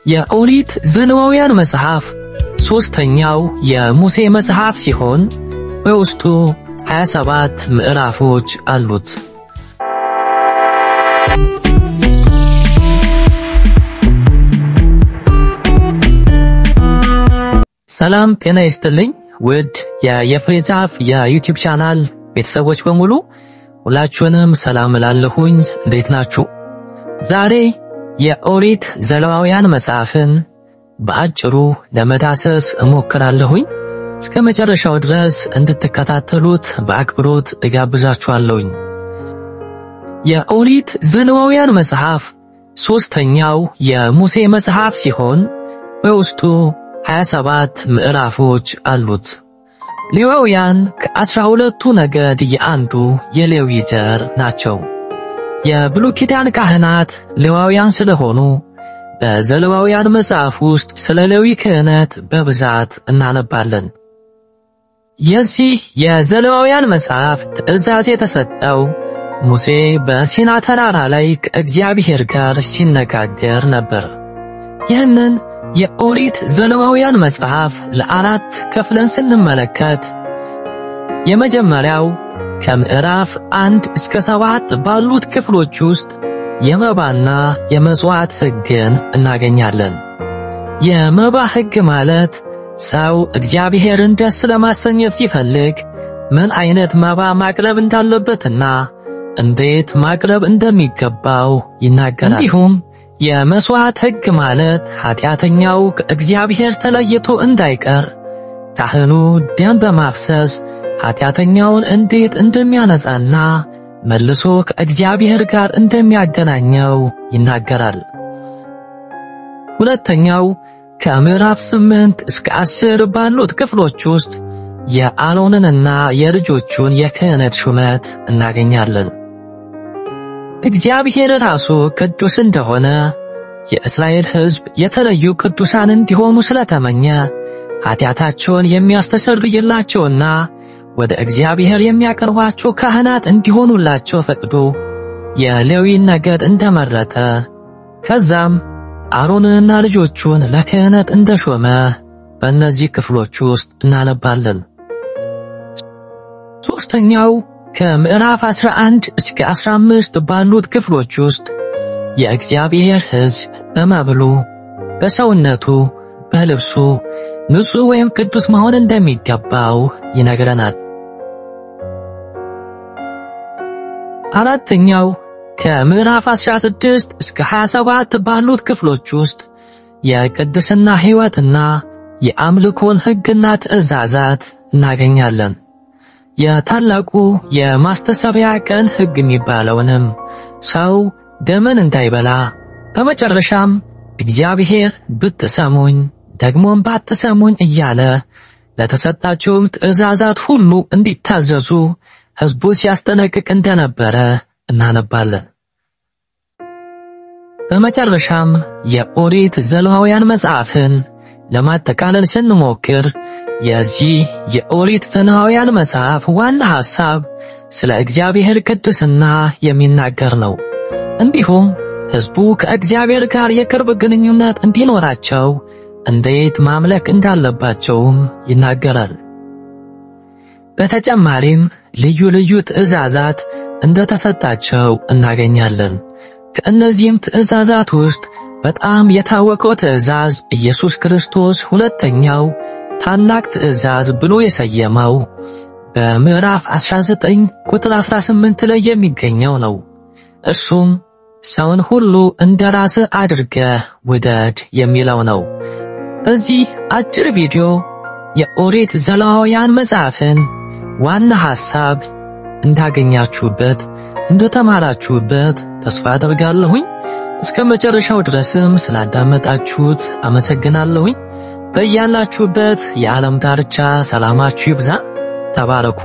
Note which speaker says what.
Speaker 1: የኦሪት ዘሌዋውያን መጽሐፍ ሶስተኛው የሙሴ መጽሐፍ ሲሆን በውስጡ 27 ምዕራፎች አሉት። ሰላም ጤና ይስጥልኝ ውድ የፍሬዛፍ የዩቲዩብ ቻናል ቤተሰቦች በሙሉ ሁላችሁንም ሰላም እላለሁኝ። እንዴት ናችሁ? ዛሬ የኦሪት ዘሌዋውያን መጽሐፍን በአጭሩ ለመዳሰስ እሞክራለሁኝ። እስከ መጨረሻው ድረስ እንድትከታተሉት በአክብሮት እጋብዛችኋለሁኝ። የኦሪት ዘሌዋውያን መጽሐፍ ሶስተኛው የሙሴ መጽሐፍ ሲሆን በውስጡ 27 ምዕራፎች አሉት። ሌዋውያን ከ12ቱ ነገድ የአንዱ የሌዊ ዘር ናቸው። የብሉይ ኪዳን ካህናት ሌዋውያን ስለሆኑ በዘሌዋውያን መጽሐፍ ውስጥ ስለ ሌዊ ክህነት በብዛት እናነባለን። የዚህ የዘሌዋውያን መጽሐፍ ትእዛዝ የተሰጠው ሙሴ በሲና ተራራ ላይ ከእግዚአብሔር ጋር ሲነጋገር ነበር። ይህንን የኦሪት ዘሌዋውያን መጽሐፍ ለአራት ከፍለን ስንመለከት የመጀመሪያው ከምዕራፍ 1 እስከ 7 ባሉት ክፍሎች ውስጥ የመባና የመሥዋዕት ሕግን እናገኛለን። የመባ ሕግ ማለት ሰው እግዚአብሔርን ደስ ለማሰኘት ሲፈልግ ምን አይነት መባ ማቅረብ እንዳለበትና እንዴት ማቅረብ እንደሚገባው ይናገራል። እንዲሁም የመሥዋዕት ሕግ ማለት ኃጢአተኛው ከእግዚአብሔር ተለይቶ እንዳይቀር ካህኑ ደም በማፍሰስ ኃጢአተኛውን እንዴት እንደሚያነጻና መልሶ ከእግዚአብሔር ጋር እንደሚያገናኘው ይናገራል። ሁለተኛው ከምዕራፍ 8 እስከ 10 ባሉት ክፍሎች ውስጥ የአሮንንና የልጆቹን የክህነት ሹመት እናገኛለን። እግዚአብሔር ራሱ ቅዱስ እንደሆነ የእስራኤል ሕዝብ የተለዩ ቅዱሳን እንዲሆኑ ስለተመኘ ኃጢአታቸውን የሚያስተሰርይላቸውና ወደ እግዚአብሔር የሚያቀርቧቸው ካህናት እንዲሆኑላቸው ፈቅዶ የሌዊን ነገድ እንደመረጠ ከዛም አሮንንና ልጆቹን ለክህነት እንደሾመ በእነዚህ ክፍሎች ውስጥ እናነባለን። ሶስተኛው ከምዕራፍ 11 እስከ 15 ባሉት ክፍሎች ውስጥ የእግዚአብሔር ሕዝብ በመብሉ፣ በሰውነቱ፣ በልብሱ ንጹሕ ወይም ቅዱስ መሆን እንደሚገባው ይነግረናል። አራተኛው ከምዕራፍ 16 እስከ 27 ባሉት ክፍሎች ውስጥ የቅድስና ሕይወትና የአምልኮን ሕግና ትእዛዛት እናገኛለን። የታላቁ የማስተሰቢያ ቀን ሕግ የሚባለውንም ሰው ደምን እንዳይበላ፣ በመጨረሻም እግዚአብሔር ብትሰሙኝ ደግሞም ባትሰሙኝ እያለ ለተሰጣቸውም ትእዛዛት ሁሉ እንዲታዘዙ ሕዝቡ ሲያስጠነቅቅ እንደነበረ እናነባለን። በመጨረሻም የኦሪት ዘሌዋውያን መጽሐፍን ለማጠቃለል ስንሞክር የዚህ የኦሪት ዘሌዋውያን መጽሐፍ ዋና ሐሳብ ስለ እግዚአብሔር ቅድስና የሚናገር ነው። እንዲሁም ሕዝቡ ከእግዚአብሔር ጋር የቅርብ ግንኙነት እንዲኖራቸው እንዴት ማምለክ እንዳለባቸውም ይናገራል። በተጨማሪም ልዩ ልዩ ትእዛዛት እንደተሰጣቸው እናገኛለን። ከእነዚህም ትእዛዛት ውስጥ በጣም የታወቀው ትእዛዝ ኢየሱስ ክርስቶስ ሁለተኛው ታላቅ ትእዛዝ ብሎ የሰየመው በምዕራፍ 19 ቁጥር 18 ላይ የሚገኘው ነው። እርሱም ሰውን ሁሉ እንደራስህ አድርገህ ውደድ የሚለው ነው። በዚህ አጭር ቪዲዮ የኦሪት ዘሌዋውያን መጽሐፍን ዋና ሐሳብ እንዳገኛችሁበት እንደተማራችሁበት ተስፋ አደርጋለሁኝ። እስከ መጨረሻው ድረስም ስላዳመጣችሁት አመሰግናለሁኝ። በያላችሁበት የዓለም ዳርቻ ሰላማችሁ ይብዛ። ተባረኩ።